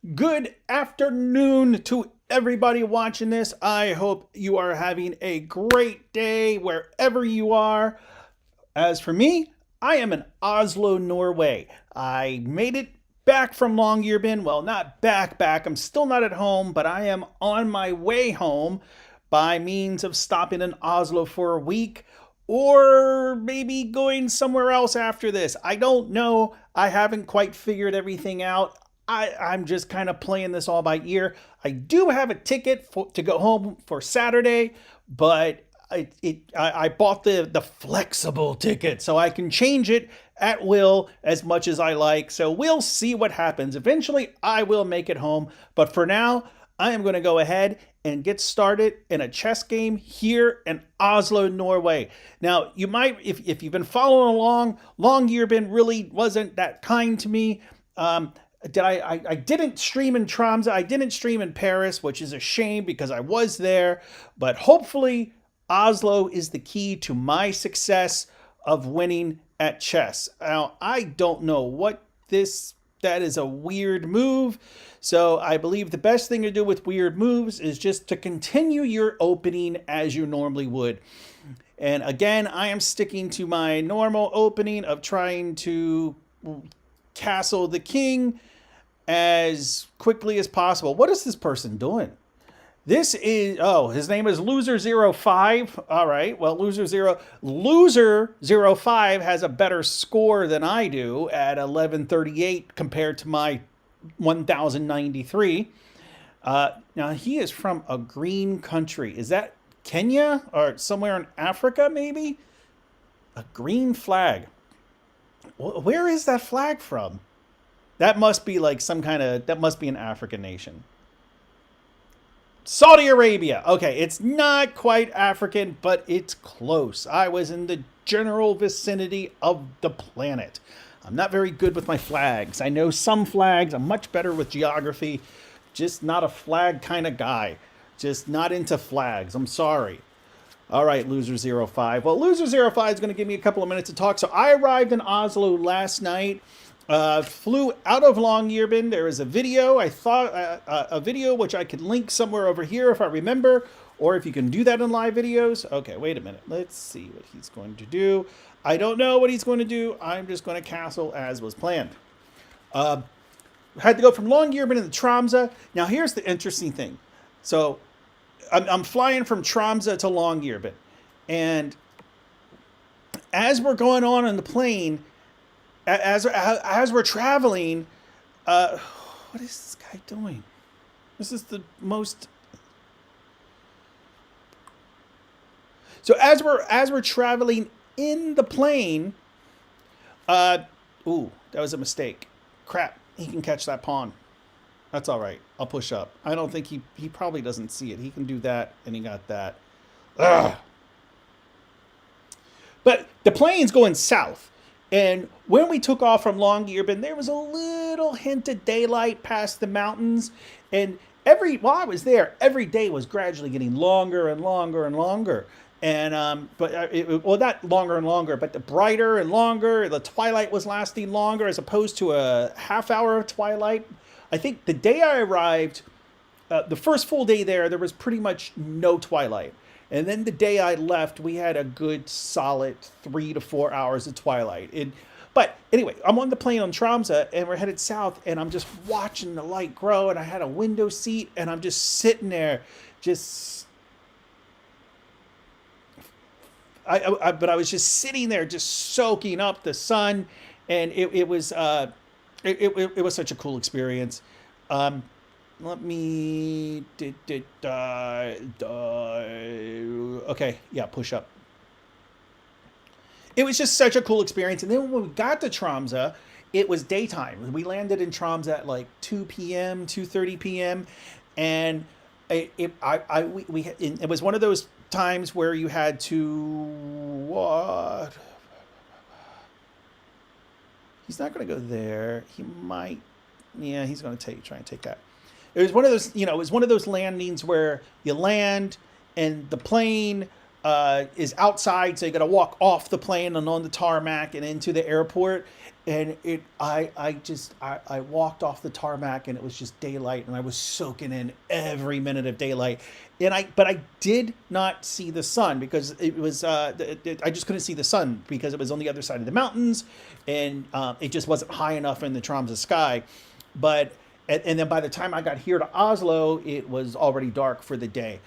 Good afternoon to everybody watching this. I hope you are having a great day wherever you are. As for me, I am in Oslo, Norway. I made it back from Longyearbyen. Well, not back. I'm still not at home, but I am on my way home by means of stopping in Oslo for a week or maybe going somewhere else after this. I don't know. I haven't quite figured everything out. I'm just kind of playing this all by ear. I do have a ticket to go home for Saturday, but I bought the flexible ticket so I can change it at will as much as I like. So we'll see what happens. Eventually, I will make it home. But for now, I am going to go ahead and get started in a chess game here in Oslo, Norway. Now, you might, if you've been following along, Longyearbyen really wasn't that kind to me. I didn't stream in Tromsø. I didn't stream in Paris, which is a shame because I was there. But hopefully, Oslo is the key to my success of winning at chess. Now, I don't know what that is a weird move. So I believe the best thing to do with weird moves is just to continue your opening as you normally would. And again, I am sticking to my normal opening of trying to castle the king as quickly as possible. What is this person doing? This is, his name is Loser05. All right. Well, Loser05 has a better score than I do at 1138 compared to my 1093. Now he is from a green country. Is that Kenya or somewhere in Africa maybe? A green flag. Where is that flag from? That must be like that must be an African nation. Saudi Arabia. Okay, it's not quite African, but it's close. I was in the general vicinity of the planet. I'm not very good with my flags. I know some flags. I'm much better with geography. Just not a flag kind of guy. Just not into flags. I'm sorry. All right, Loser05. Well, Loser05 is going to give me a couple of minutes to talk. So I arrived in Oslo last night. Flew out of Longyearbyen. There is a video. I thought a video which I could link somewhere over here if I remember, or if you can do that in live videos. Okay, wait a minute. Let's see what he's going to do. I don't know what he's going to do. I'm just going to castle as was planned. Had to go from Longyearbyen to Tromsø. Now here's the interesting thing. So I'm flying from Tromsø to Longyearbyen, and as we're going on in the plane, as we're traveling, what is this guy doing? This is the most. So as we're traveling in the plane, ooh, that was a mistake. Crap, he can catch that pawn. That's all right. I'll push up. I don't think he probably doesn't see it. He can do that, and he got that. Ugh. But the plane's going south. And when we took off from Longyearbyen, there was a little hint of daylight past the mountains. And while I was there, every day was gradually getting longer and longer and longer. And not longer and longer, but the brighter and longer. The twilight was lasting longer as opposed to a half hour of twilight. I think the day I arrived, the first full day there was pretty much no twilight. And then the day I left, we had a good solid 3 to 4 hours of twilight. But anyway, I'm on the plane on Tromsø, and we're headed south, and I'm just watching the light grow, and I had a window seat, and I'm just sitting there, but I was just sitting there, just soaking up the sun, and it was such a cool experience. Let me. Okay, yeah, push up. It was just such a cool experience. And then when we got to Tromsø, it was daytime. We landed in Tromsø at like 2 p.m., 2:30 p.m. And it was one of those times where you had to. What? He's not going to go there. He might. Yeah, he's going to try and take that. It was one of those landings where you land and the plane is outside, so you got to walk off the plane and on the tarmac and into the airport. And I walked off the tarmac and it was just daylight, and I was soaking in every minute of daylight. But I did not see the sun because it was I just couldn't see the sun because it was on the other side of the mountains, and it just wasn't high enough in the Tromsø sky. But and then by the time I got here to Oslo, it was already dark for the day.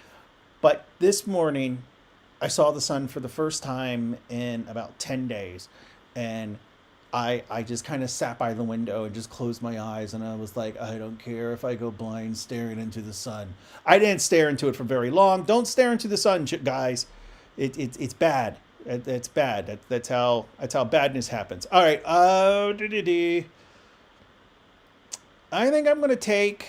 But this morning, I saw the sun for the first time in about 10 days. And I just kind of sat by the window and just closed my eyes. And I was like, I don't care if I go blind staring into the sun. I didn't stare into it for very long. Don't stare into the sun, guys. It's bad. It's bad. That's how badness happens. All right. I think I'm going to take...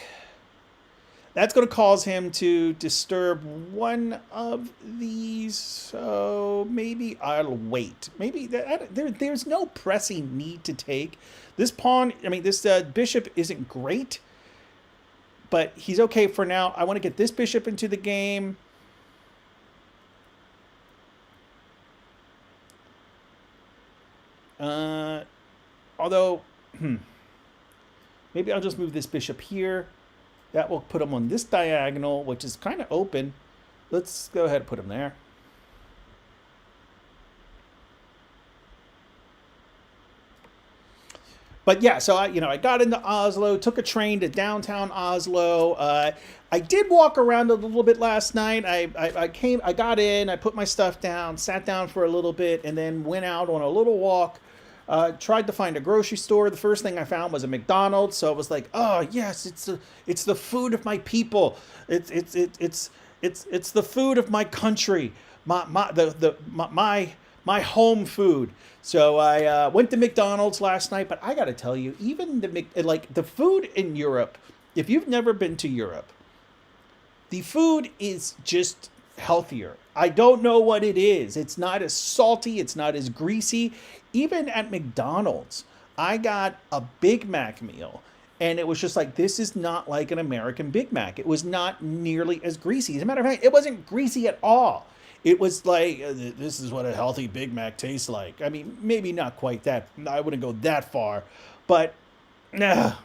That's going to cause him to disturb one of these, so maybe I'll wait. Maybe there's no pressing need to take. This pawn, this bishop isn't great, but he's okay for now. I want to get this bishop into the game. Although, maybe I'll just move this bishop here. That will put him on this diagonal, which is kind of open. Let's go ahead and put him there. But yeah, so I got into Oslo, took a train to downtown Oslo. I did walk around a little bit last night. I got in, I put my stuff down, sat down for a little bit, and then went out on a little walk. Tried to find a grocery store. The first thing I found was a McDonald's. So I was like, "Oh yes, it's the food of my people. It's the food of my country. My home food." So I went to McDonald's last night. But I got to tell you, even the food in Europe, if you've never been to Europe, the food is just healthier. I don't know what it is. It's not as salty. It's not as greasy. Even at McDonald's, I got a Big Mac meal, and it was just like, this is not like an American Big Mac. It was not nearly as greasy. As a matter of fact, it wasn't greasy at all. It was like, this is what a healthy Big Mac tastes like. Maybe not quite that. I wouldn't go that far, but how...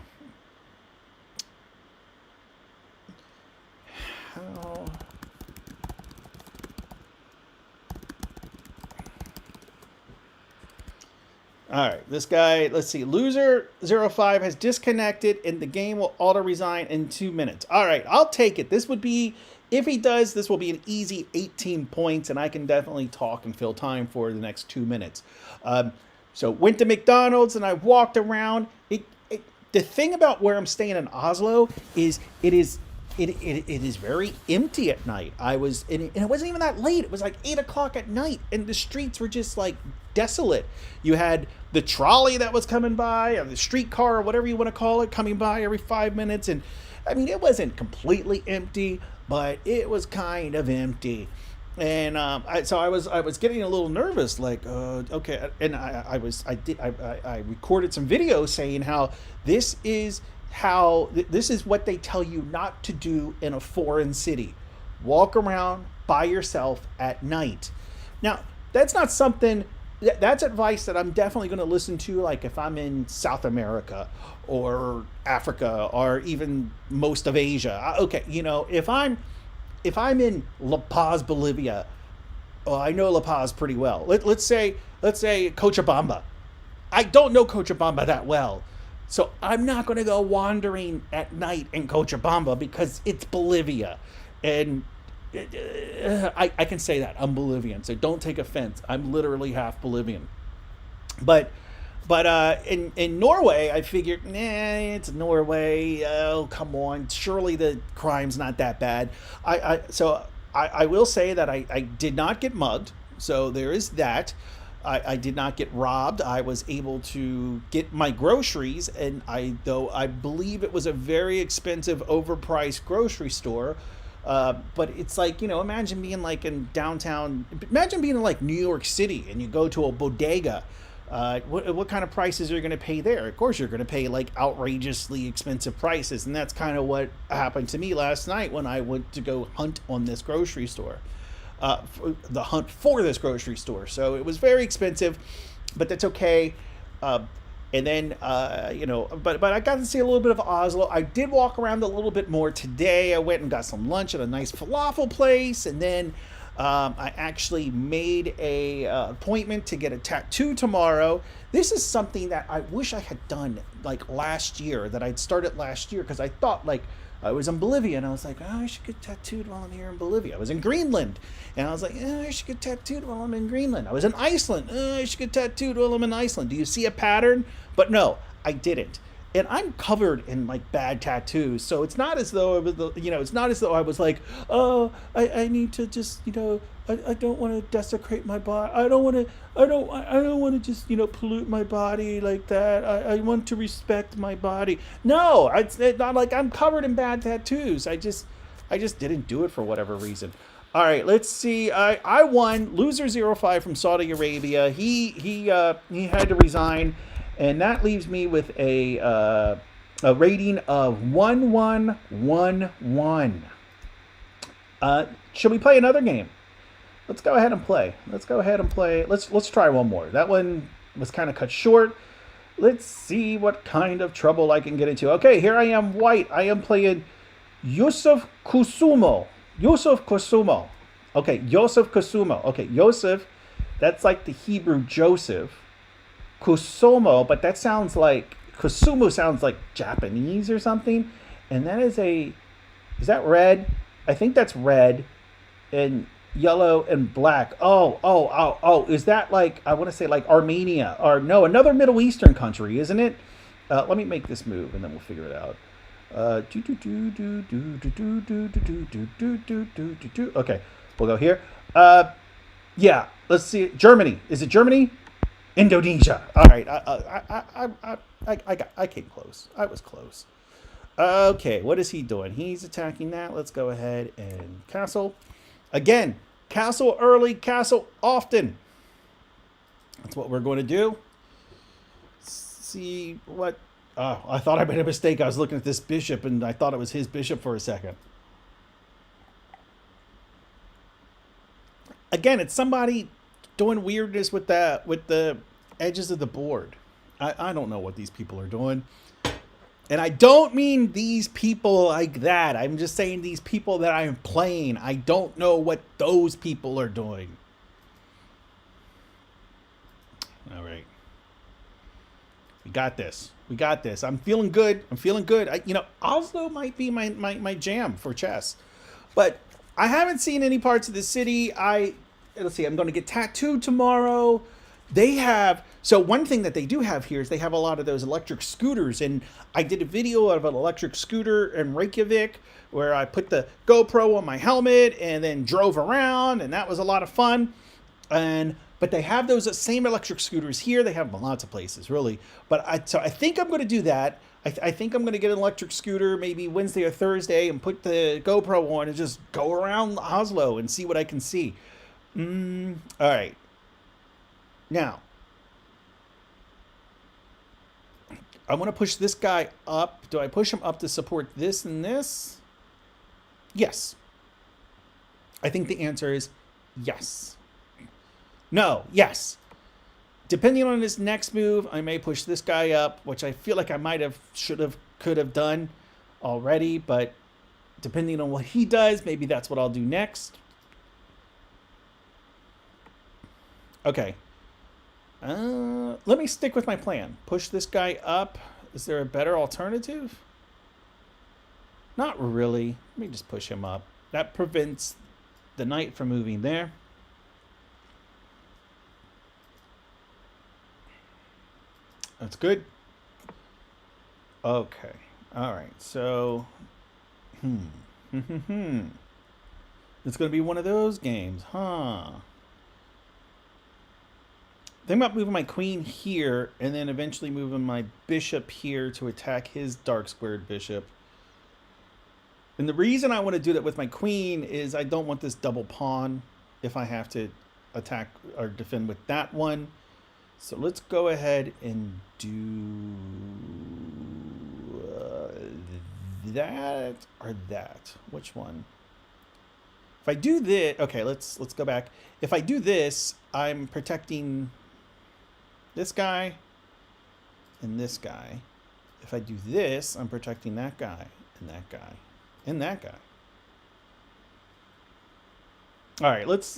All right, this guy, let's see. Loser 05 has disconnected, and the game will auto-resign in 2 minutes. All right, I'll take it. This would be, if he does, this will be an easy 18 points, and I can definitely talk and fill time for the next 2 minutes. So went to McDonald's, and I walked around. The thing about where I'm staying in Oslo is it is very empty at night. And it wasn't even that late. It was like 8 o'clock at night, and the streets were just like desolate. You had the trolley that was coming by, or the streetcar, or whatever you want to call it, coming by every 5 minutes. And it wasn't completely empty, but it was kind of empty. And so I was getting a little nervous, like, okay. And I recorded some videos saying how this is what they tell you not to do in a foreign city. Walk around by yourself at night. Now, that's not something, that's advice that I'm definitely going to listen to, like if I'm in South America or Africa or even most of Asia. Okay, if I'm in La Paz, Bolivia, I know La Paz pretty well. Let's say Cochabamba. I don't know Cochabamba that well. So I'm not going to go wandering at night in Cochabamba because it's Bolivia. And I can say that. I'm Bolivian, so don't take offense. I'm literally half Bolivian. But in Norway, I figured, it's Norway. Oh, come on. Surely the crime's not that bad. So I will say that I did not get mugged. So there is that. I did not get robbed. I was able to get my groceries, and though I believe it was a very expensive, overpriced grocery store. But it's like, imagine being like in downtown, imagine being in like New York City, and you go to a bodega. What kind of prices are you going to pay there? Of course, you're going to pay like outrageously expensive prices. And that's kind of what happened to me last night when I went to go hunt on this grocery store. for the hunt for this grocery store. So it was very expensive, but that's okay. Uh, and then but I got to see a little bit of Oslo. I did walk around a little bit more today. I went and got some lunch at a nice falafel place, and then I actually made a appointment to get a tattoo tomorrow. This is something that I wish I had done like last year, that I'd started last year, because I thought, like, I was in Bolivia and I was like, oh, I should get tattooed while I'm here in Bolivia. I was in Greenland and I was like, oh, I should get tattooed while I'm in Greenland. I was in Iceland. Oh, I should get tattooed while I'm in Iceland. Do you see a pattern? But no, I didn't. And I'm covered in like bad tattoos, so it's not as though it was, it's not as though I was like, oh, I need to just, I don't want to desecrate my body. I don't want to just, pollute my body like that. I want to respect my body. No, it's not like I'm covered in bad tattoos. I just didn't do it for whatever reason. All right, let's see. I won. Loser 05 from Saudi Arabia. He had to resign. And that leaves me with a rating of 1111. Should we play another game? Let's go ahead and play. Let's try one more. That one was kind of cut short. Let's see what kind of trouble I can get into. Okay, here I am, white. I am playing Yusuf Kusumo. Okay, Yusuf Kusumo. Okay, Yusuf, that's like the Hebrew Joseph. Kusumo, but that sounds like Kusumo sounds like Japanese or something. And that is that red? I think that's red and yellow and black. Oh, is that like, I want to say like Armenia, or no, another Middle Eastern country, isn't it? Let me make this move and then we'll figure it out. Okay, we'll go here. Yeah, let's see. Germany. Is it Germany? Indonesia. All right. I came close. I was close. Okay, what is he doing? He's attacking that. Let's go ahead and castle. Again, castle early, castle often. That's what we're going to do. See what... Oh, I thought I made a mistake. I was looking at this bishop, and I thought it was his bishop for a second. Again, it's somebody doing weirdness with the edges of the board. I don't know what these people are doing. And I don't mean these people like that. I'm just saying these people that I'm playing. I don't know what those people are doing. All right. We got this. I'm feeling good. Oslo might be my jam for chess. But I haven't seen any parts of the city. Let's see, I'm going to get tattooed tomorrow. So one thing that they do have here is they have a lot of those electric scooters. And I did a video of an electric scooter in Reykjavik where I put the GoPro on my helmet and then drove around. And that was a lot of fun. But they have those same electric scooters here. They have them in lots of places, really. But I think I'm going to do that. I think I'm going to get an electric scooter maybe Wednesday or Thursday and put the GoPro on and just go around Oslo and see what I can see. All right. Now, I want to push this guy up. Do I push him up to support this and this? Yes. I think the answer is yes. No, yes. Depending on his next move, I may push this guy up, which I feel like I could have done already, but depending on what he does, maybe that's what I'll do next. Okay. Let me stick with my plan. Push this guy up. Is there a better alternative? Not really. Let me just push him up. That prevents the knight from moving there. That's good. Okay. All right. So, it's going to be one of those games, huh? Think about moving my queen here and then eventually moving my bishop here to attack his dark squared bishop. And the reason I want to do that with my queen is I don't want this double pawn if I have to attack or defend with that one. So let's go ahead and do that or that. Which one? If I do this, okay, let's go back. If I do this, I'm protecting this guy and this guy. If I do this, I'm protecting that guy and that guy and that guy. All right, let's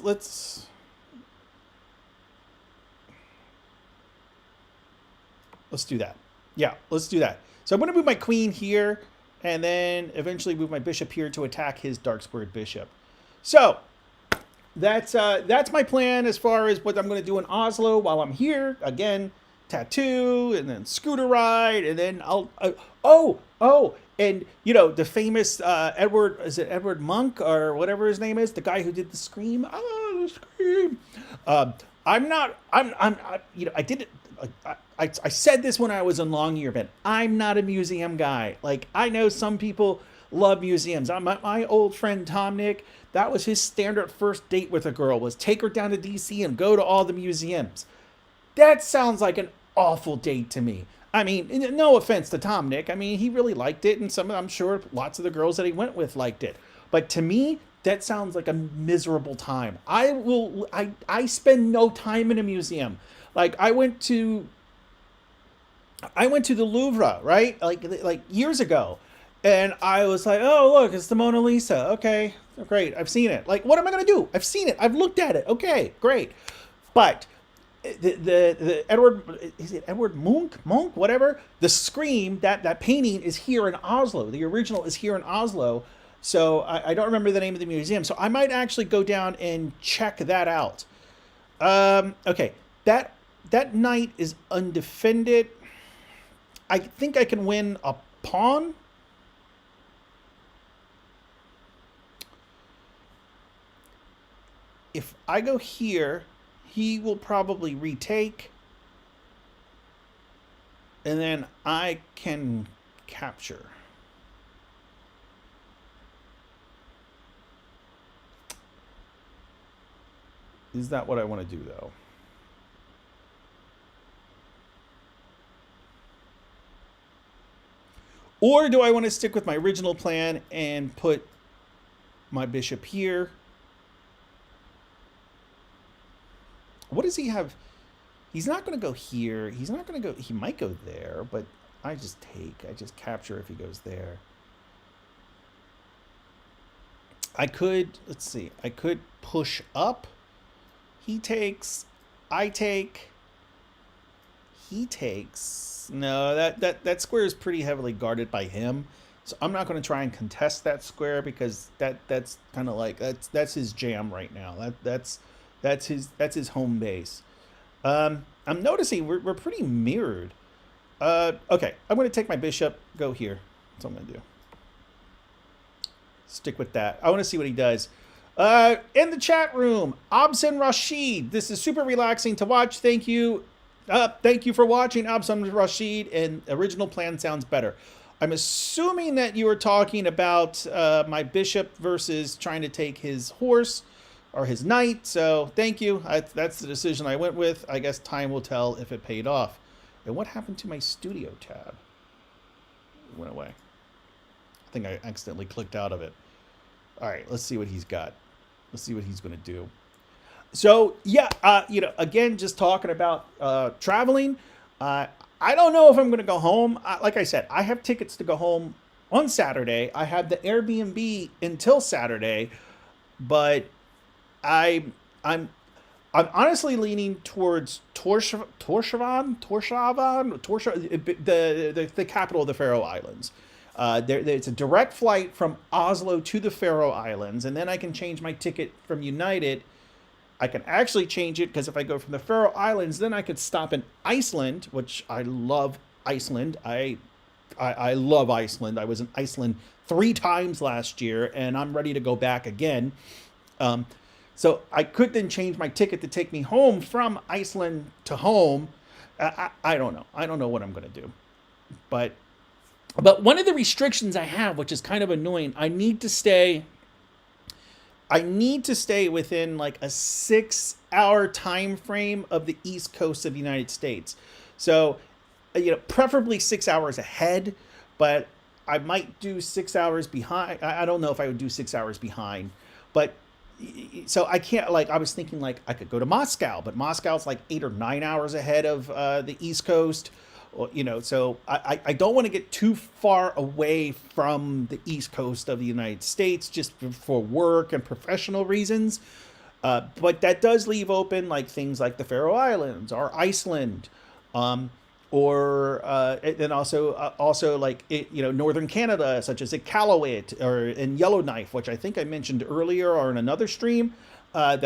do that. Yeah, let's do that. So I'm going to move my queen here, and then eventually move my bishop here to attack his dark squared bishop. So that's my plan as far as what I'm going to do in Oslo while I'm here. Again, tattoo, and then scooter ride, and then and the famous Edward Monk or whatever his name is, the guy who did the Scream. Oh, the Scream. I did it. I said this when I was in Longyearbyen. I'm not a museum guy. Like, I know some people love museums. My old friend Tom Nick, that was his standard first date with a girl, was take her down to DC and go to all the museums. That sounds like an awful date to me. I mean, no offense to Tom Nick. I mean, he really liked it, and I'm sure lots of the girls that he went with liked it. But to me, that sounds like a miserable time. I spend no time in a museum. Like, I went to the Louvre, right? Like years ago. And I was like, oh, look, it's the Mona Lisa. Okay, great. I've seen it. Like, what am I going to do? I've seen it. I've looked at it. Okay, great. But the Edward Munch, whatever, the Scream, that painting is here in Oslo. The original is here in Oslo. So I don't remember the name of the museum. So I might actually go down and check that out. Okay, that knight is undefended. I think I can win a pawn. If I go here, he will probably retake. And then I can capture. Is that what I want to do, though? Or do I want to stick with my original plan and put my bishop here? What does he have? He's not going to go here. He's not going to go. He might go there, but I just take. I just capture if he goes there. I could, let's see. I could push up. He takes. I take. He takes. No, that square is pretty heavily guarded by him. So I'm not going to try and contest that square because that's kind of like that's his jam right now. That's his home base. I'm noticing we're pretty mirrored. Okay, I'm going to take my bishop, go here. That's what I'm going to do. Stick with that. I want to see what he does. In the chat room, Absan Rashid. This is super relaxing to watch. Thank you. Thank you for watching, Absan Rashid. And original plan sounds better. I'm assuming that you were talking about my bishop versus trying to take his horse or his knight. So thank you. That's the decision I went with. I guess time will tell if it paid off. And what happened to my studio tab? It went away. I think I accidentally clicked out of it. All right, let's see what he's got. Let's see what he's going to do. So, yeah, again, just talking about traveling. I don't know if I'm going to go home. Like I said, I have tickets to go home on Saturday. I have the Airbnb until Saturday, but I'm honestly leaning towards Tórshavn, the capital of the Faroe Islands. It's a direct flight from Oslo to the Faroe Islands, and then I can change my ticket from United. I can actually change it because if I go from the Faroe Islands, then I could stop in Iceland, which I love Iceland. I love Iceland. I was in Iceland 3 times last year, and I'm ready to go back again. So I could then change my ticket to take me home from Iceland to home. I don't know. I don't know what I'm going to do. But one of the restrictions I have, which is kind of annoying, I need to stay within like a 6-hour time frame of the East Coast of the United States. So, preferably 6 hours ahead, but I might do 6 hours behind. I don't know if I would do 6 hours behind, but So I can't, like, I was thinking like I could go to Moscow, but Moscow's like 8 or 9 hours ahead of the East Coast. Or, so I don't want to get too far away from the East Coast of the United States just for work and professional reasons. But that does leave open like things like the Faroe Islands or Iceland, um, or and also like northern Canada, such as Iqaluit or in Yellowknife, which I think I mentioned earlier or in another stream. I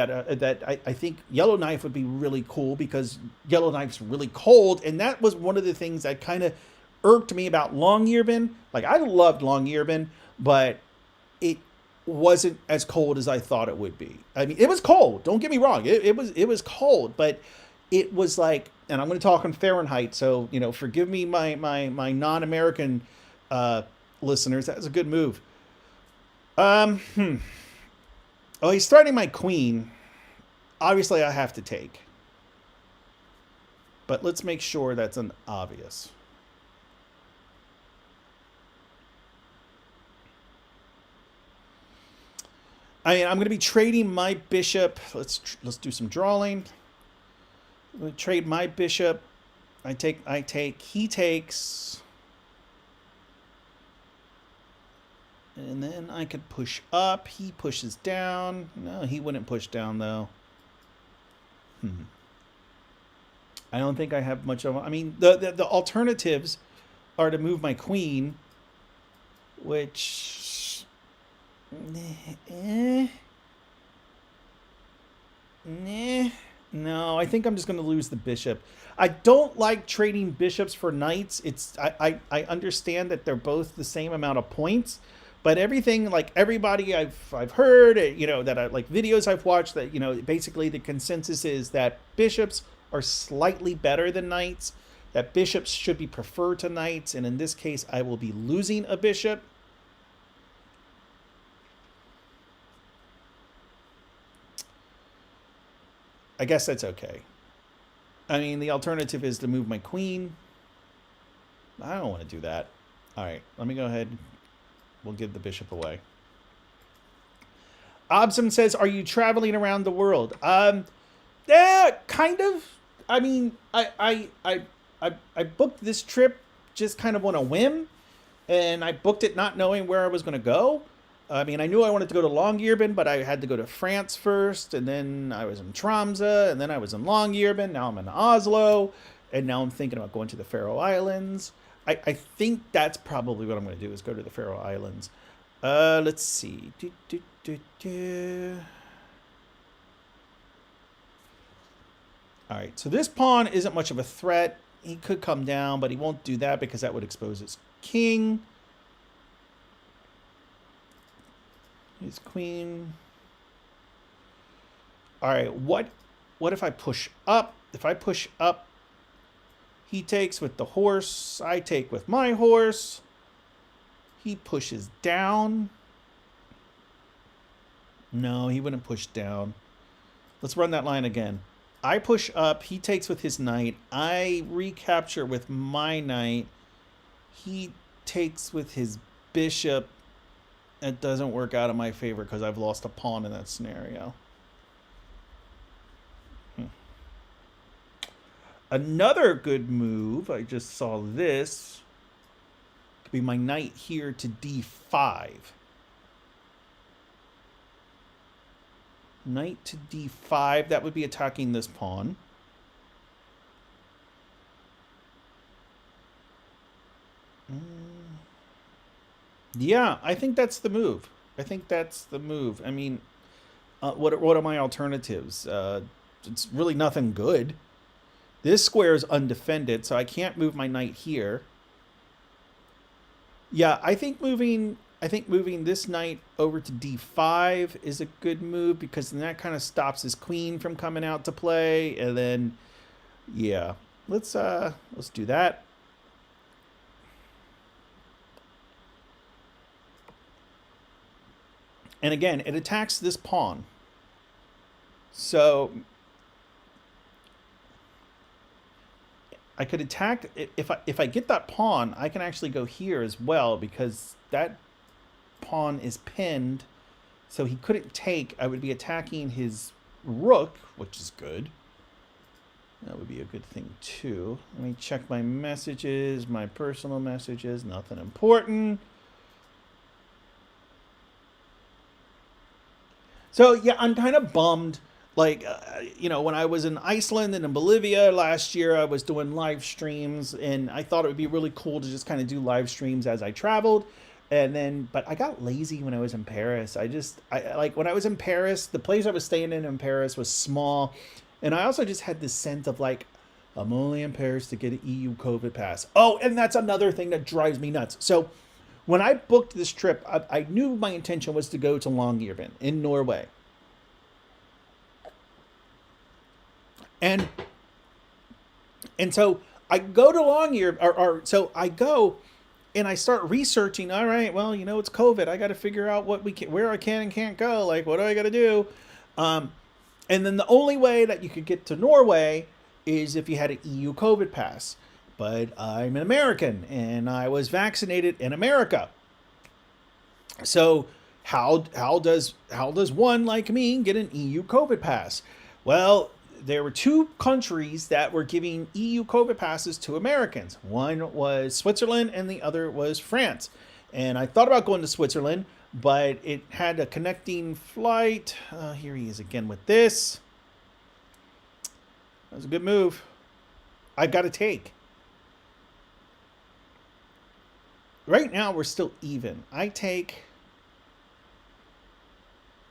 think Yellowknife would be really cool because Yellowknife's really cold, and that was one of the things that kind of irked me about Longyearbyen. Like I loved Longyearbyen, but it wasn't as cold as I thought it would be. I mean, it was cold. Don't get me wrong. It was cold, but it was like, and I'm going to talk in Fahrenheit, so forgive me my non-American listeners. That was a good move. Um, hmm. Oh, he's threatening my queen. Obviously, I have to take, but let's make sure that's an obvious. I'm going to be trading my bishop. Let's do some drawing. I'm going to trade my bishop. I take. He takes. And then I could push up. He pushes down. No, he wouldn't push down, though. I don't think I have much of... I mean, the alternatives are to move my queen, which... No, I think I'm just going to lose the bishop. I don't like trading bishops for knights. I understand that they're both the same amount of points, but everything, like everybody I've heard, that I like videos I've watched, that basically the consensus is that bishops are slightly better than knights. That bishops should be preferred to knights, and in this case, I will be losing a bishop. I guess that's okay. I mean, the alternative is to move my queen. I don't want to do that. All right, let me go ahead. We'll give the bishop away. Obsum says, "Are you traveling around the world?" Yeah, kind of. I mean, I booked this trip just kind of on a whim, and I booked it not knowing where I was going to go. I mean, I knew I wanted to go to Longyearbyen, but I had to go to France first, and then I was in Tromsø, and then I was in Longyearbyen. Now I'm in Oslo, and now I'm thinking about going to the Faroe Islands. I think that's probably what I'm going to do, is go to the Faroe Islands. Let's see. All right, so this pawn isn't much of a threat. He could come down, but he won't do that because that would expose his king. His queen. All right, what if I push up? If I push up, he takes with the horse. I take with my horse. He pushes down. No, he wouldn't push down. Let's run that line again. I push up. He takes with his knight. I recapture with my knight. He takes with his bishop. It doesn't work out in my favor because I've lost a pawn in that scenario. Another good move, I just saw this, could be my knight here to d5. Knight to d5, that would be attacking this pawn. Yeah, I think that's the move. I mean, what are my alternatives? It's really nothing good. This square is undefended, so I can't move my knight here. Yeah, I think moving this knight over to d5 is a good move because then that kind of stops his queen from coming out to play. And then, yeah, let's do that. And again, it attacks this pawn. So I could attack, if I get that pawn, I can actually go here as well because that pawn is pinned So he couldn't take. I would be attacking his rook, which is good. That would be a good thing too. Let me check my messages, my personal messages. Nothing important. So yeah, I'm kind of bummed. Like, when I was in Iceland and in Bolivia last year, I was doing live streams, and I thought it would be really cool to just kind of do live streams as I traveled. And then, but I got lazy when I was in Paris. I like when I was in Paris, the place I was staying in Paris was small, and I also just had this sense of like, I'm only in Paris to get an EU COVID pass. Oh, and that's another thing that drives me nuts. So, when I booked this trip, I knew my intention was to go to Longyearbyen in Norway. And so I go to Longyear, or so I go and I start researching. All right, well, it's COVID. I got to figure out where I can and can't go. Like, what do I got to do? Um, and then the only way that you could get to Norway is if you had an EU COVID pass. But I'm an American and I was vaccinated in America. So how does one like me get an EU COVID pass? Well, there were two countries that were giving EU COVID passes to Americans. One was Switzerland and the other was France. And I thought about going to Switzerland, but it had a connecting flight. Here he is again with this. That was a good move. I got to take. Right now, we're still even. I take.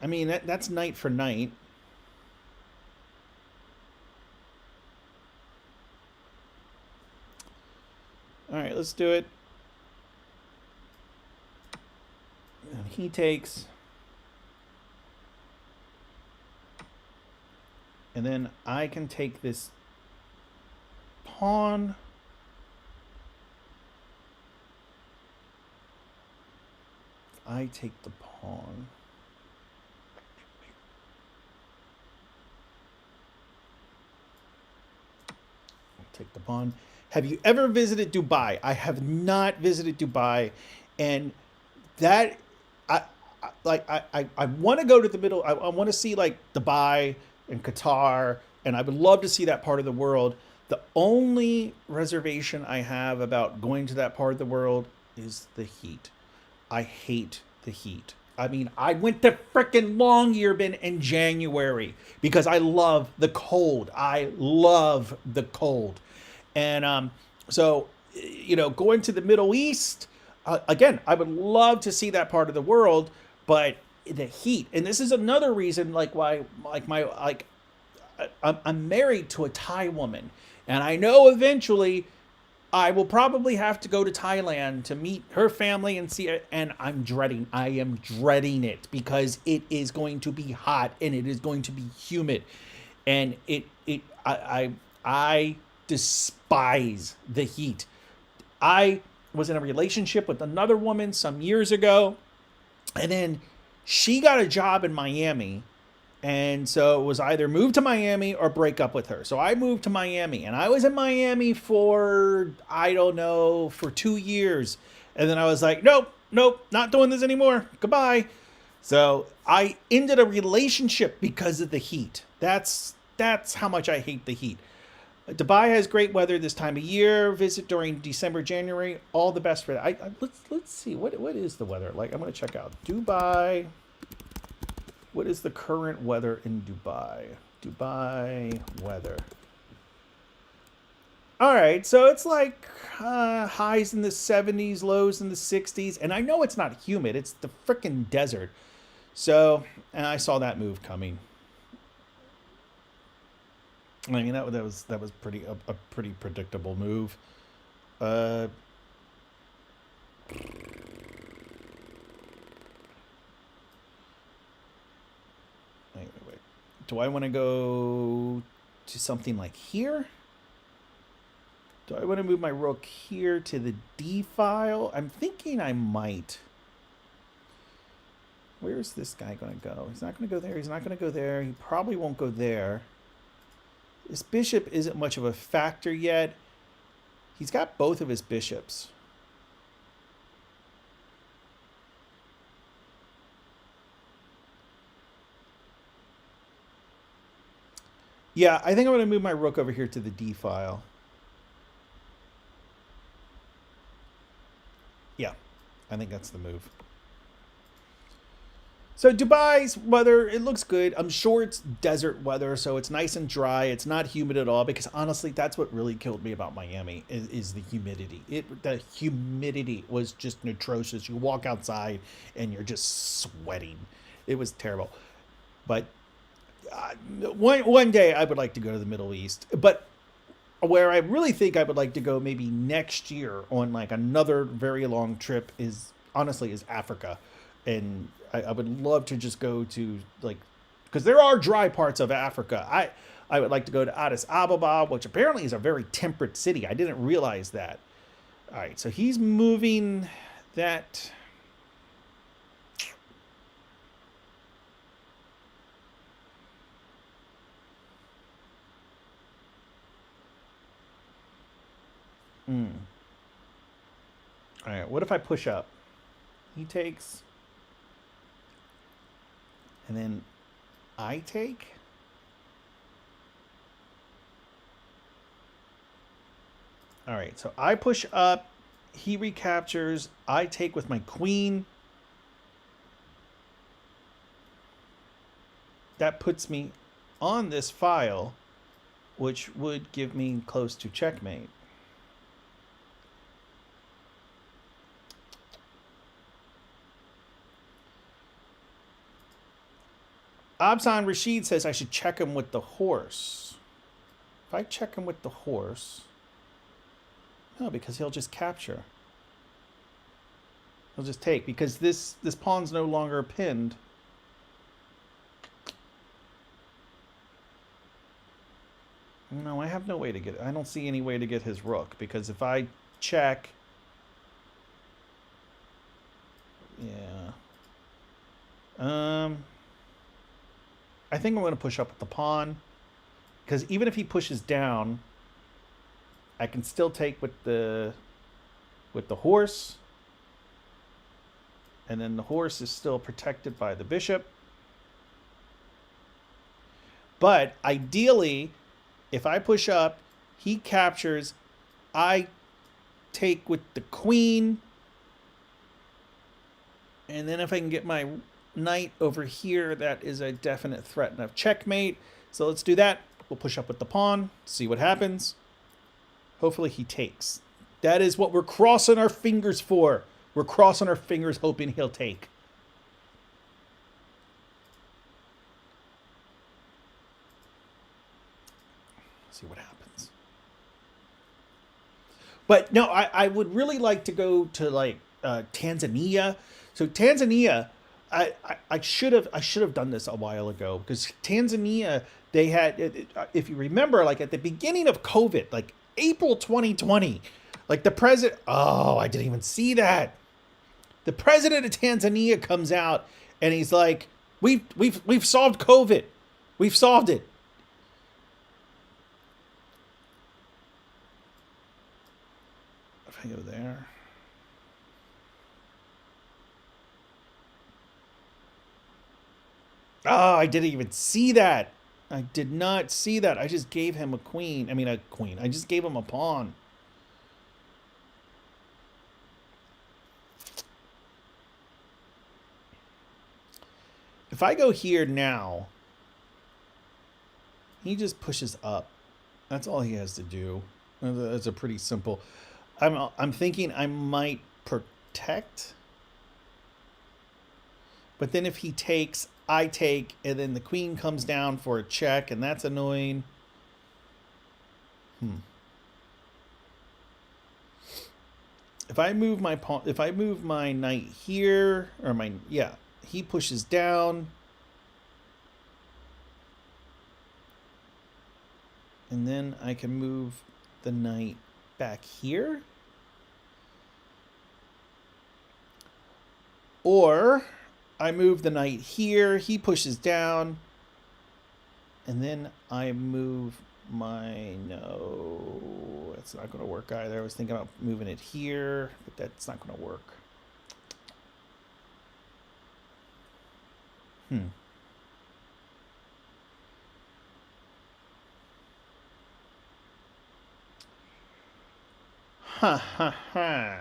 I mean, that's knight for knight. All right, let's do it. And he takes. And then I can take this pawn. I take the pawn. I'll take the pawn. Have you ever visited Dubai? I have not visited Dubai, and that I want to go to the middle. I want to see like Dubai and Qatar, and I would love to see that part of the world. The only reservation I have about going to that part of the world is the heat. I hate the heat. I mean, I went to frickin' Longyearbyen in January because I love the cold. I love the cold. And so, going to the Middle East, again, I would love to see that part of the world, but the heat. And this is another reason, like, why, I'm married to a Thai woman. And I know eventually I will probably have to go to Thailand to meet her family and see it. And I am dreading it because it is going to be hot and it is going to be humid. And I despise the heat. I was in a relationship with another woman some years ago, and then she got a job in Miami. And so it was either move to Miami or break up with her. So I moved to Miami, and I was in Miami for, I don't know, for 2 years. And then I was like, nope, not doing this anymore. Goodbye. So I ended a relationship because of the heat. That's how much I hate the heat. Dubai has great weather this time of year. Visit during December, January. All the best for that. Let's see what is the weather like. I'm gonna check out Dubai. What is the current weather in Dubai? Dubai weather. All right, so it's like highs in the 70s, lows in the 60s, and I know it's not humid. It's the frickin' desert. So, and I saw that move coming. I mean, that was pretty a pretty predictable move. Uh, wait. Do I want to go to something like here? Do I want to move my rook here to the D file? I'm thinking I might. Where's this guy going to go? He's not going to go there. He's not going to go there. He probably won't go there. This bishop isn't much of a factor yet. He's got both of his bishops. Yeah, I think I'm going to move my rook over here to the D file. Yeah, I think that's the move. So Dubai's weather, it looks good. I'm sure it's desert weather, so it's nice and dry. It's not humid at all because honestly, that's what really killed me about Miami is the humidity. The humidity was just atrocious. You walk outside and you're just sweating. It was terrible. But one day I would like to go to the Middle East, but where I really think I would like to go maybe next year on like another very long trip is honestly is Africa, and I would love to just go to like because there are dry parts of Africa. I would like to go to Addis Ababa, which apparently is a very temperate city. I didn't realize that. All right, so he's moving that. All right, what if I push up? He takes, and then I take. All right, so I push up, he recaptures, I take with my queen. That puts me on this file, which would give me close to checkmate. Absan Rashid says I should check him with the horse. If I check him with the horse, no, because he'll just capture. He'll just take because this pawn's no longer pinned. No, I have no way to get it. I don't see any way to get his rook because if I check, yeah. I think I'm going to push up with the pawn because even if he pushes down, I can still take with the horse, and then the horse is still protected by the bishop. But ideally, if I push up, he captures, I take with the queen, and then if I can get my knight over here, that is a definite threat of checkmate. So let's do that. We'll push up with the pawn, see what happens. Hopefully he takes. That is what we're crossing our fingers for. We're crossing our fingers hoping he'll take. See what happens. But no, I would really like to go to like Tanzania. So Tanzania, I should have done this a while ago because Tanzania they had if you remember like at the beginning of COVID like April 2020 like the president I didn't even see that the president of Tanzania comes out and he's like we've solved COVID, we've solved it. If I go there. Oh, I didn't even see that. I did not see that. I just gave him a queen. I mean, a queen. I just gave him a pawn. If I go here now, he just pushes up. That's all he has to do. That's a pretty simple. I'm thinking I might protect. But then if he takes, I take, and then the queen comes down for a check, and that's annoying. If I move my pawn, if I move my knight here, or my he pushes down, and then I can move the knight back here, or I move the knight here, he pushes down, and then I move my, no, that's not going to work either. I was thinking about moving it here, but that's not going to work. Ha ha ha.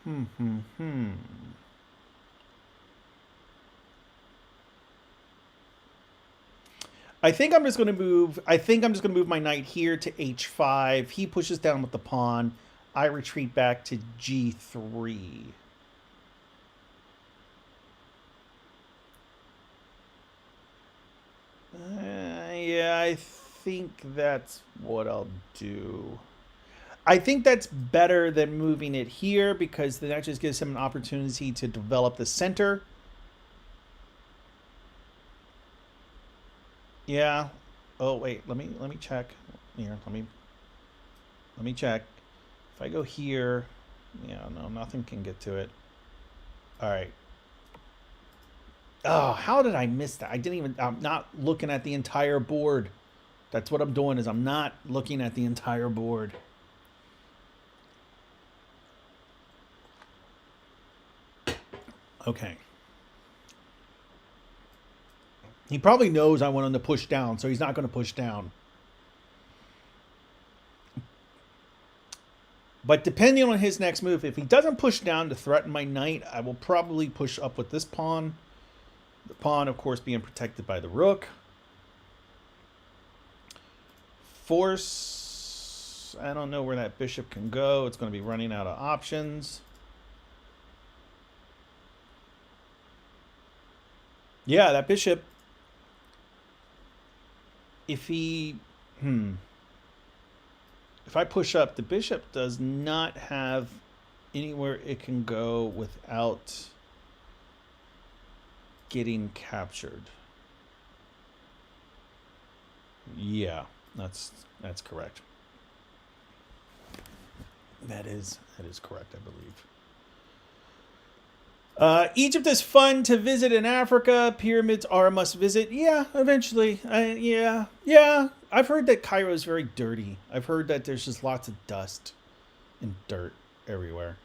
Hmm, hmm, hmm. I think I'm just going to move. I think I'm just going to move my knight here to h5. He pushes down with the pawn. I retreat back to g3. Yeah, I think that's what I'll do. I think that's better than moving it here because then that just gives him an opportunity to develop the center. Yeah. Oh wait, let me check. Here, let me check. If I go here, yeah, no, nothing can get to it. All right. Oh, how did I miss that? I didn't even. I'm not looking at the entire board. That's what I'm doing. Is I'm not looking at the entire board. Okay. He probably knows I want him to push down, so he's not going to push down. But depending on his next move, if he doesn't push down to threaten my knight, I will probably push up with this pawn. The pawn, of course, being protected by the rook. Force. I don't know where that bishop can go. It's going to be running out of options. Yeah, that bishop. If he... If I push up, the bishop does not have anywhere it can go without getting captured. Yeah, that's correct. That is correct, I believe. Egypt is fun to visit in Africa. Pyramids are a must visit. Yeah, eventually. Yeah. I've heard that Cairo is very dirty. I've heard that there's just lots of dust and dirt everywhere.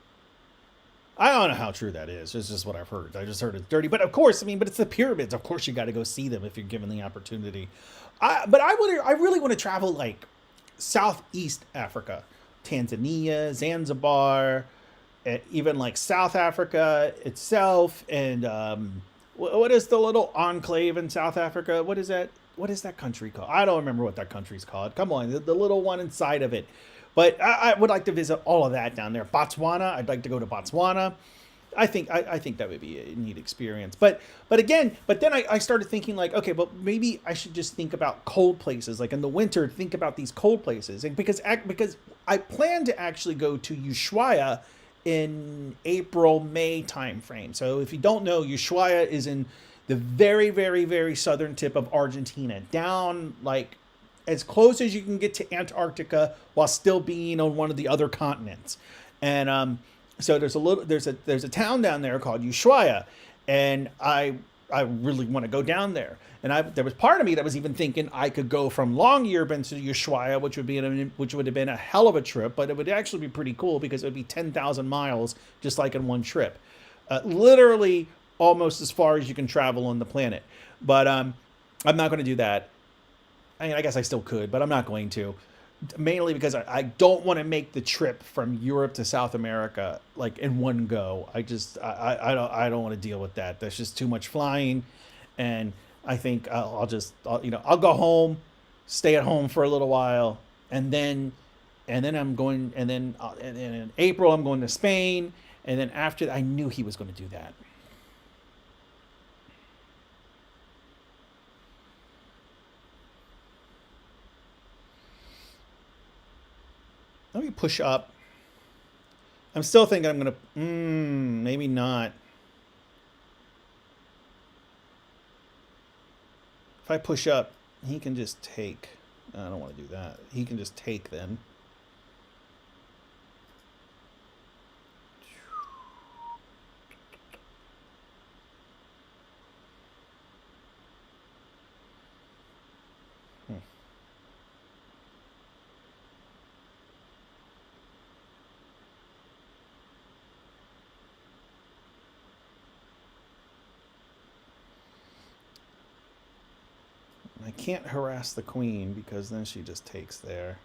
I don't know how true that is. It's just what I've heard. I just heard it's dirty. But of course, I mean, but it's the pyramids. Of course, you got to go see them if you're given the opportunity. I really want to travel like Southeast Africa, Tanzania, Zanzibar, even like South Africa itself, and what is the little enclave in South Africa? What is that? What is that country called? I don't remember what that country's called. Come on, the little one inside of it. But I would like to visit all of that down there. Botswana, I'd like to go to Botswana. I think that would be a neat experience. But then I started thinking like, okay, but maybe I should just think about cold places. Like in the winter, think about these cold places, and because I plan to actually go to Ushuaia in April May timeframe. So if you don't know, Ushuaia is in the very very very southern tip of Argentina, down like as close as you can get to Antarctica while still being on one of the other continents. And so there's a town down there called Ushuaia, and I really want to go down there. And there was part of me that was even thinking I could go from Longyearbyen to Ushuaia, which would have been a hell of a trip, but it would actually be pretty cool because it would be 10,000 miles just like in one trip, literally almost as far as you can travel on the planet. But I'm not going to do that. I mean, I guess I still could, but I'm not going to. Mainly because I don't want to make the trip from Europe to South America like in one go. I don't want to deal with that. That's just too much flying, and I think I'll go home, stay at home for a little while, and then I'm going, and in April I'm going to Spain, and then after I knew he was going to do that. Let me push up. I'm still thinking I'm gonna. Maybe not. If I push up, he can just take. I don't want to do that. He can just take then. I can't harass the queen because then she just takes there.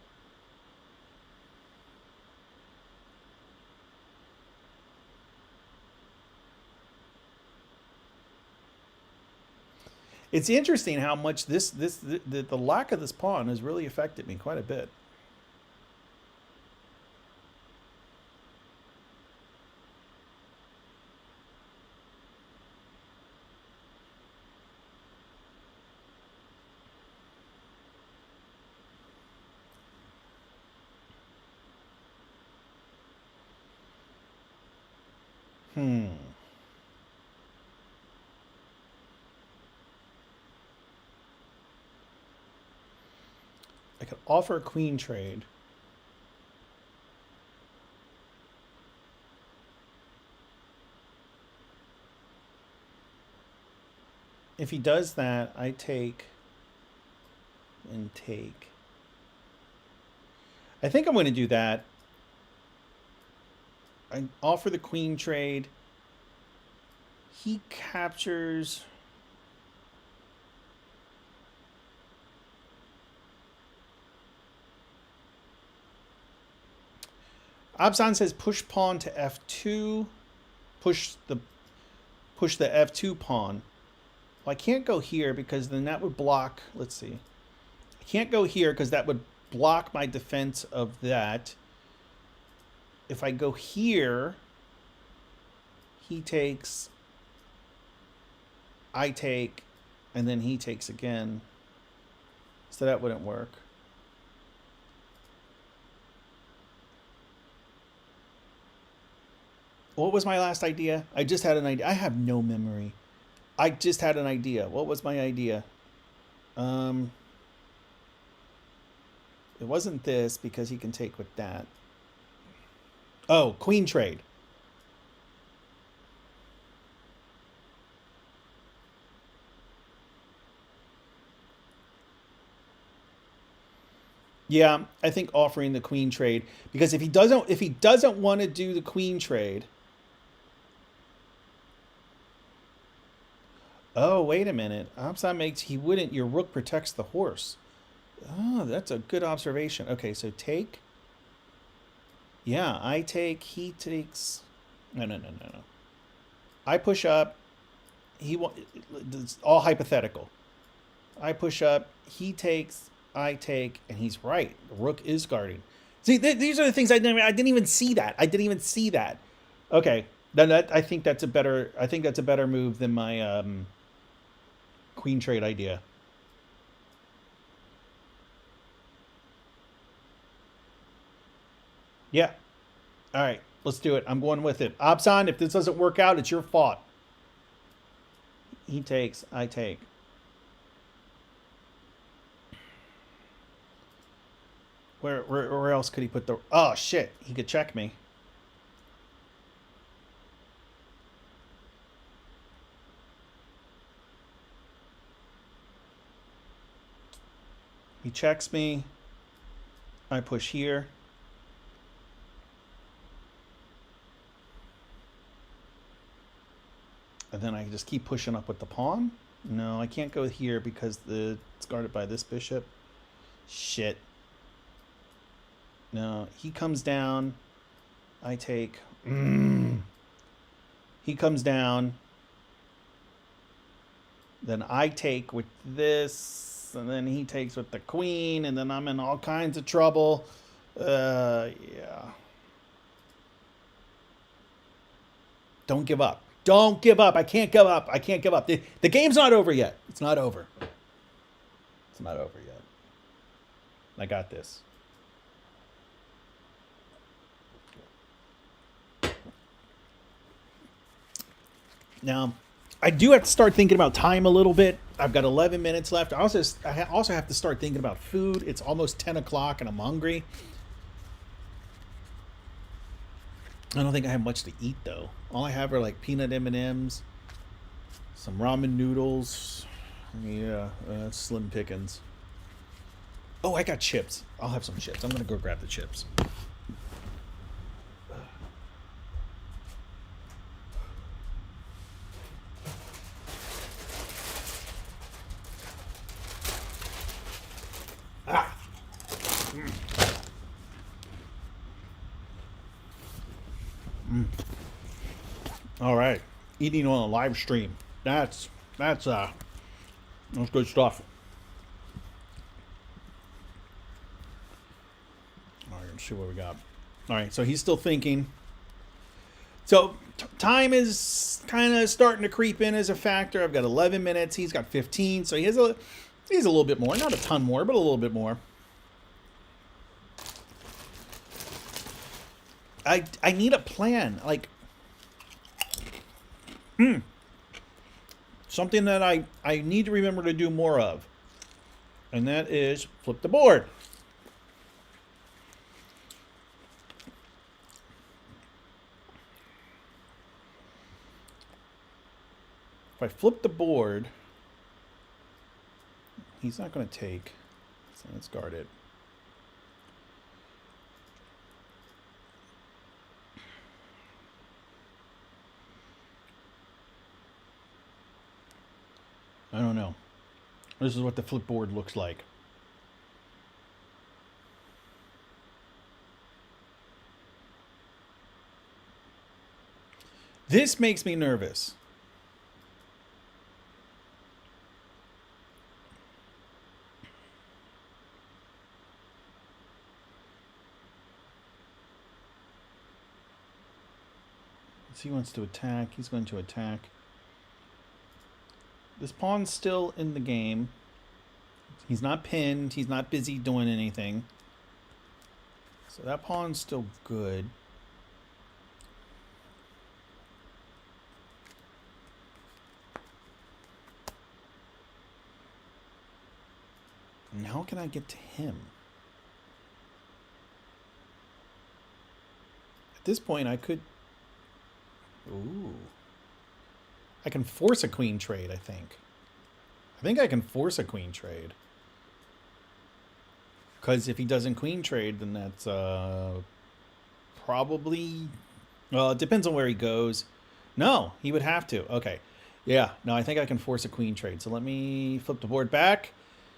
It's interesting how much the lack of this pawn has really affected me quite a bit. Hmm. I could offer a queen trade. If he does that, I take and take. I think I'm going to do that. I offer the queen trade. He captures. Abzan says push pawn to f2. Push the f2 pawn. Well, I can't go here because then that would block. Let's see. I can't go here because that would block my defense of that. If I go here, he takes, I take, and then he takes again. So that wouldn't work. What was my last idea? I just had an idea. I have no memory. I just had an idea. What was my idea? It wasn't this because he can take with that. Oh, queen trade. Yeah, I think offering the queen trade because if he doesn't want to do the queen trade. Oh, wait a minute. Abzan makes he wouldn't. Your rook protects the horse. Oh, that's a good observation. Okay, so take. Yeah, I take. He takes. No. I push up. It's all hypothetical. I push up. He takes. I take, and he's right. The rook is guarding. See, these are the things I didn't even see that. I didn't even see that. Okay, then I think that's a better. I think that's a better move than my queen trade idea. Yeah. All right, let's do it. I'm going with it. Abzan, if this doesn't work out, it's your fault. He takes. I take. Where else could he put the... Oh, shit. He could check me. He checks me. I push here. And then I just keep pushing up with the pawn. No, I can't go here because it's guarded by this bishop. Shit. No, he comes down. I take. He comes down. Then I take with this. And then he takes with the queen. And then I'm in all kinds of trouble. Yeah. Don't give up. Don't give up. I can't give up. I can't give up. The game's not over yet. It's not over. It's not over yet. I got this. Now, I do have to start thinking about time a little bit. I've got 11 minutes left. I also have to start thinking about food. It's almost 10 o'clock and I'm hungry. I don't think I have much to eat though. All I have are like peanut M&Ms, some ramen noodles. Yeah, slim pickings. Oh, I got chips. I'll have some chips. I'm gonna go grab the chips. Ah. All right, eating on a live stream. That's That's good stuff. All right, let's see what we got. All right, so he's still thinking. So time is kind of starting to creep in as a factor. I've got 11 minutes. He's got 15, so he's a little bit more, not a ton more, but a little bit more. I need a plan, like something that I need to remember to do more of, and that is flip the board. If I flip the board, he's not going to take, so let's guard it. I don't know. This is what the flip board looks like. This makes me nervous. He wants to attack. He's going to attack. This pawn's still in the game. He's not pinned. He's not busy doing anything. So that pawn's still good. And how can I get to him? At this point, I could... Ooh. I can force a queen trade, I think. I think I can force a queen trade. Because if he doesn't queen trade, then that's probably... Well, it depends on where he goes. No, he would have to. Okay. Yeah, no, I think I can force a queen trade. So let me flip the board back.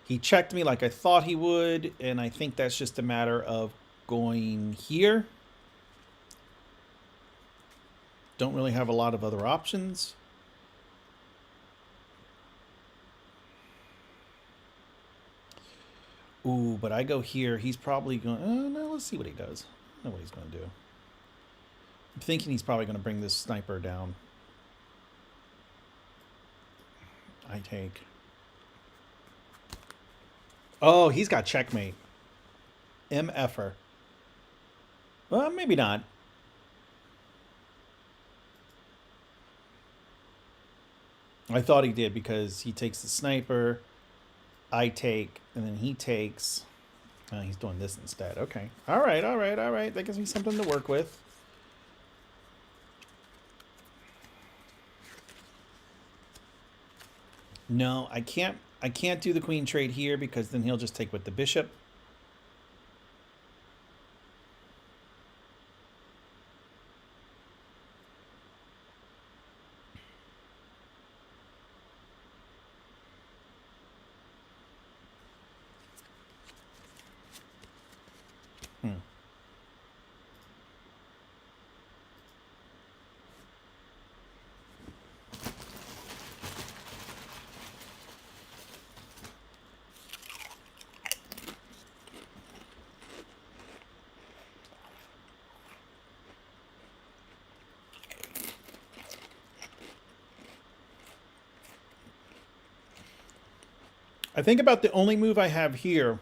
He checked me like I thought he would, and I think that's just a matter of going here. Don't really have a lot of other options. Ooh, but I go here. He's probably going... no, let's see what he does. I know what he's going to do. I'm thinking he's probably going to bring this sniper down. I take... Oh, he's got checkmate. MFer. Well, maybe not. I thought he did because he takes the sniper, I take, and then he takes. He's doing this instead. Okay. All right, all right, all right. That gives me something to work with. No, I can't do the queen trade here because then he'll just take with the bishop. I think about the only move I have here,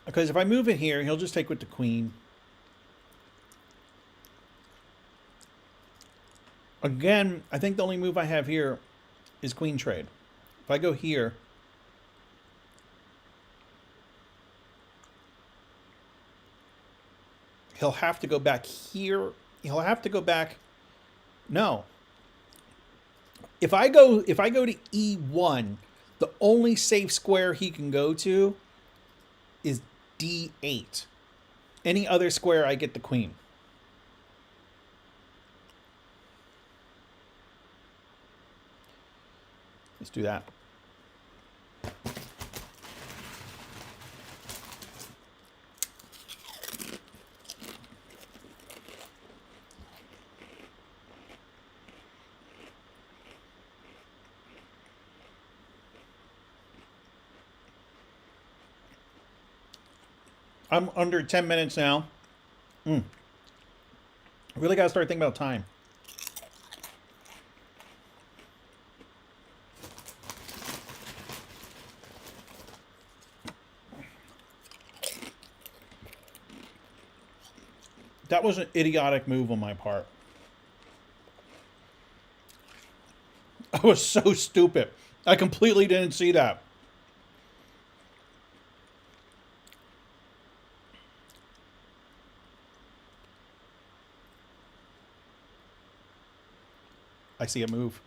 because if I move it here, he'll just take with the queen. Again, I think the only move I have here is queen trade. If I go here, he'll have to go back here. He'll have to go back. No. If I go to E1, the only safe square he can go to is D8. Any other square, I get the queen. Let's do that. I'm under 10 minutes now. I really got to start thinking about time. That was an idiotic move on my part. I was so stupid. I completely didn't see that. I see a move.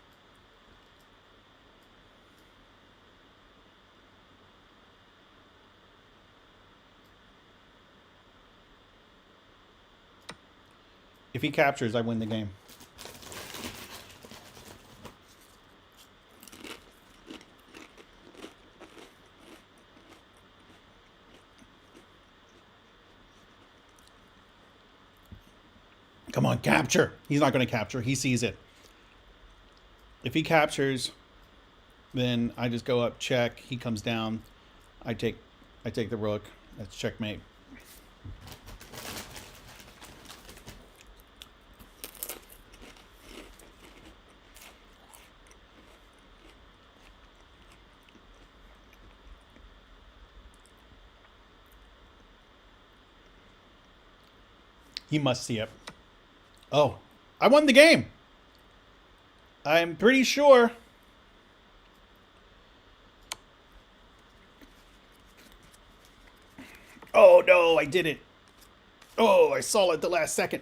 If he captures, I win the game. Come on, capture. He's not going to capture. He sees it. If he captures, then I just go up, check. He comes down. I take the rook. That's checkmate. He must see it. Oh, I won the game. I'm pretty sure. Oh, no, I did it. Oh, I saw it the last second.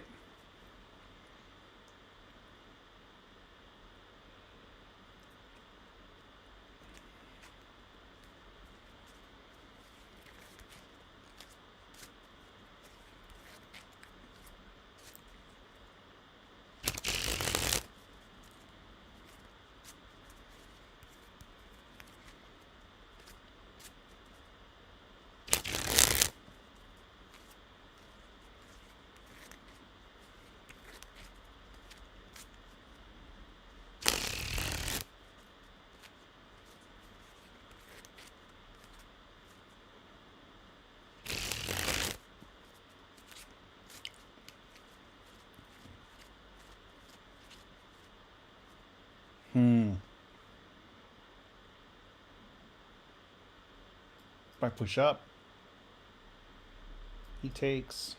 If I push up, he takes.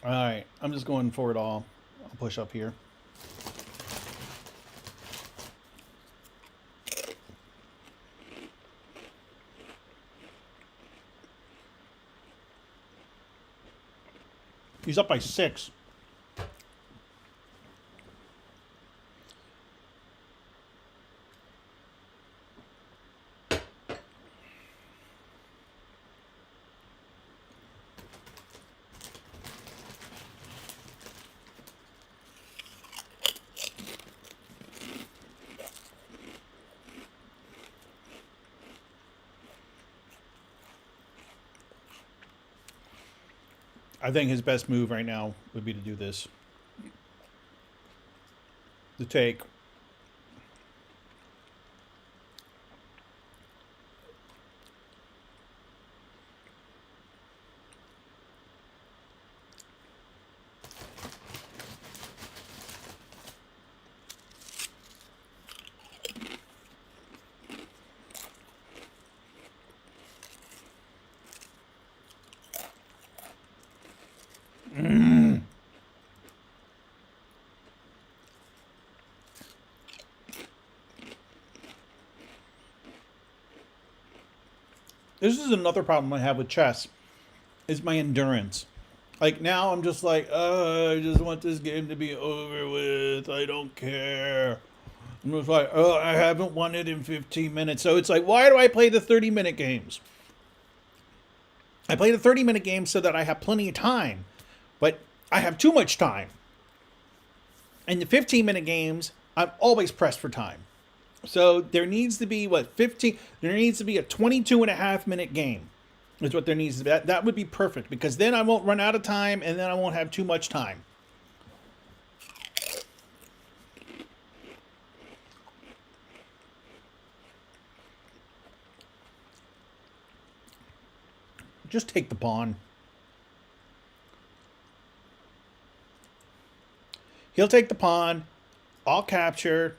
All right, I'm just going for it all. I'll push up here. He's up by 6. I think his best move right now would be to do this. The take. This is another problem I have with chess, is my endurance. Like now I'm just like, I just want this game to be over with. I don't care. I'm just like, I haven't won it in 15 minutes. So it's like, why do I play the 30-minute games? I play the 30-minute games so that I have plenty of time. But I have too much time. In the 15-minute games, I'm always pressed for time. So there needs to be, what, 15? There needs to be a 22.5-minute game is what there needs to be. That would be perfect, because then I won't run out of time, and then I won't have too much time. Just take the pawn. He'll take the pawn. I'll capture.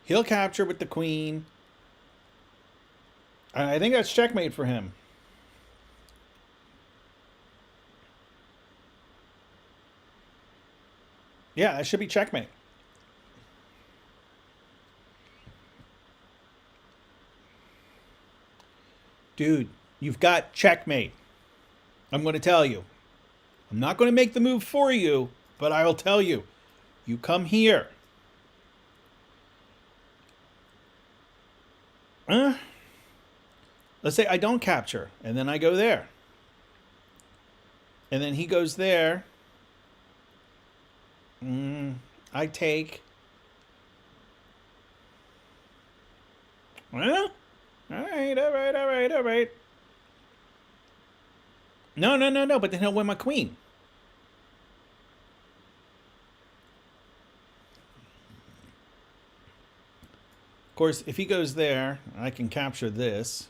He'll capture with the queen. I think that's checkmate for him. Yeah, that should be checkmate. Dude, you've got checkmate. I'm going to tell you. I'm not going to make the move for you, but I will tell you. You come here. Let's say I don't capture, and then I go there. And then he goes there. I take. Well, all right. No, but then he'll win my queen. Of course, if he goes there, I can capture this.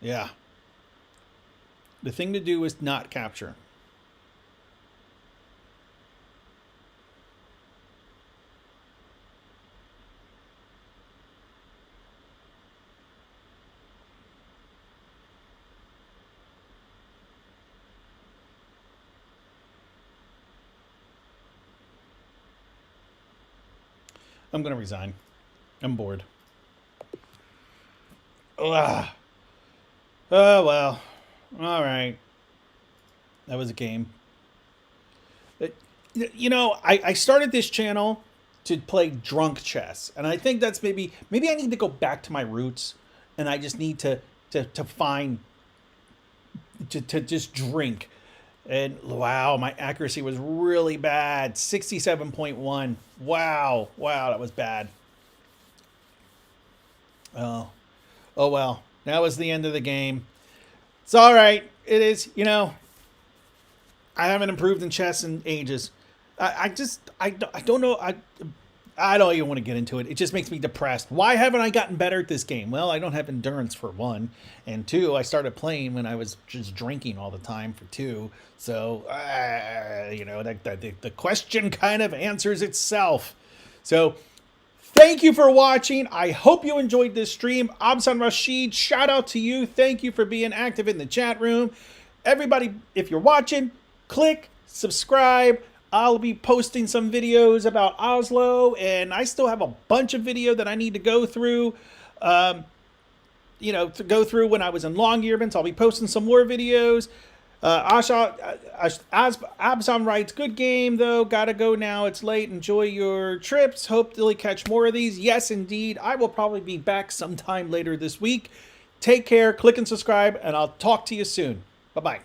Yeah. The thing to do is not capture. I'm going to resign. I'm bored. Ugh. Oh, well. All right. That was a game. You know, I started this channel to play drunk chess. And I think that's maybe I need to go back to my roots. And I just need to find, to just drink. And wow, my accuracy was really bad. 67.1. Wow, that was bad. Oh well. That was the end of the game. It's all right. It is, you know, I haven't improved in chess in ages. I don't know. I don't even want to get into it. It just makes me depressed. Why haven't I gotten better at this game? Well, I don't have endurance, for one. And two, I started playing when I was just drinking all the time, for two. So, you know, the question kind of answers itself. So, thank you for watching. I hope you enjoyed this stream. Absan Rashid, shout out to you. Thank you for being active in the chat room. Everybody, if you're watching, click subscribe. I'll be posting some videos about Oslo, and I still have a bunch of video that I need to go through. You know, to go through when I was in Longyearbyen. So I'll be posting some more videos. Absam writes, good game though. Gotta go now. It's late. Enjoy your trips. Hope to catch more of these. Yes, indeed. I will probably be back sometime later this week. Take care. Click and subscribe, and I'll talk to you soon. Bye-bye.